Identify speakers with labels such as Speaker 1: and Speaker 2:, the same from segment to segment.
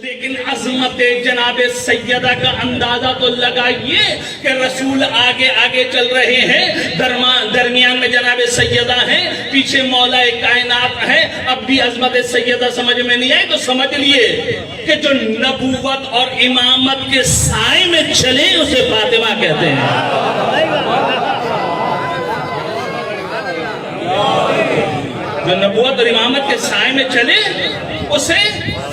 Speaker 1: لیکن عظمت جناب سیدہ کا اندازہ تو لگائیے کہ رسول آگے آگے چل رہے ہیں، درمیان میں جناب سیدہ ہیں، پیچھے مولا کائنات ہے. اب بھی عظمت سیدہ سمجھ میں نہیں آئی تو سمجھ لیے کہ جو نبوت اور امامت کے سائے میں چلے اسے فاطمہ کہتے ہیں. جو نبوت اور امامت کے سائے میں چلے اسے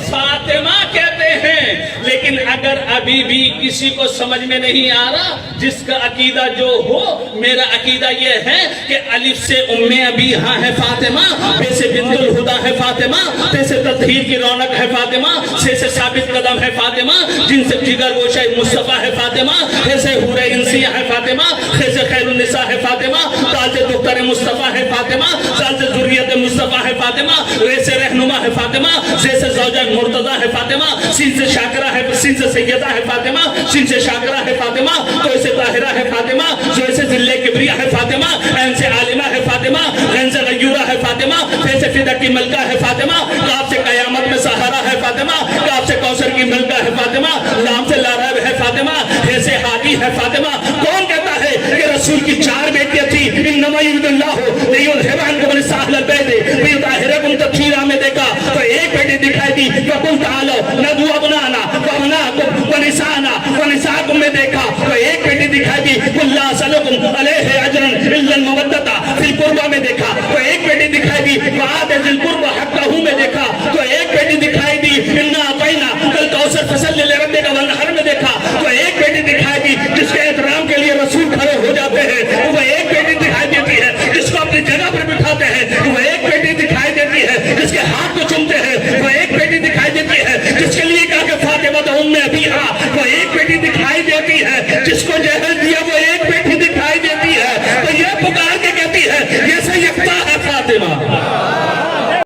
Speaker 1: فاطمہ کہتے ہیں. لیکن اگر ابھی بھی کسی کو سمجھ میں نہیں آ رہا، جس کا عقیدہ جو ہو، میرا عقیدہ یہ ہے کہ الف سے ام ابیہا ہے فاطمہ، بے سے بنت الہدا ہے فاطمہ، تے سے تطہیر کی رونق ہے فاطمہ، سے ثابت قدم ہے فاطمہ، جن سے جگر گوشہ مصطفیٰ ہے فاطمہ، ہے سے حور انسیہ ہے فاطمہ، ہے سے خیر النساء ہے فاطمہ، تال سے دختر مصطفیٰ ہے فاطمہ، سال سے ذریت مصطفیٰ ہے فاطمہ، رے سے رہنما ہے فاطمہ، سے زوجہ مرتضیٰ ہے فاطمہ، سین سے شاکرہ ہے، سین سے سیدہ ہے فاطمہ، سین سے شاکرہ ہے فاطمہ، تو اسے طاہرہ ہے فاطمہ، جو اسے ذلِ کبریہ ہے فاطمہ، عین سے عالمہ ہے فاطمہ، غین سے غیورہ ہے فاطمہ، فے سے فدہ کی ملکہ ہے فاطمہ، کاف سے قیامت میں سہارا ہے فاطمہ، کاف سے کوثر کی ملکہ ہے فاطمہ، لام سے لاریب ہے فاطمہ، ہے سے ہادی ہے فاطمہ. کون کہتا ہے کہ رسول کی 4 بیٹیاں تھی؟ انما یرید اللہ لیذھب عنکم الرجس اہل البیت ویطہرکم تطہیرا میں دیکھا تو ایک بیٹی دکھائی دی، فقل تعالوا ندعو ابناءنا وابناءکم ونساءنا ونساءکم میں دیکھا تو ایک بیٹی دکھائی دی، قل لا اسألکم علیہ اجرا الا المودۃ فی القربى میں دیکھا تو ایک بیٹی دکھائی دی، وآت ذی القربى حقہ میں دیکھا تو ایک بیٹی دکھائی دی، انا اعطینا کالکوثر فصل لربک وانحر میں دیکھا تو ایک بیٹی دکھائی دی جس کے احترام کے لیے رسول کھڑے ہو جاتے ہیں، وہ ایک بیٹی دکھائی دیتی ہے جس کو اپنی جگہ پر بٹھاتے ہیں، وہ ایک بیٹی دکھائی دیتی ہے جس کے ہاتھ کو چومتے ہیں، وہ ایک بیٹی دکھائی دیتی ہے جس کے لیے کہا کہ فاطمہ ام ابیہا، وہ ایک بیٹی دکھائی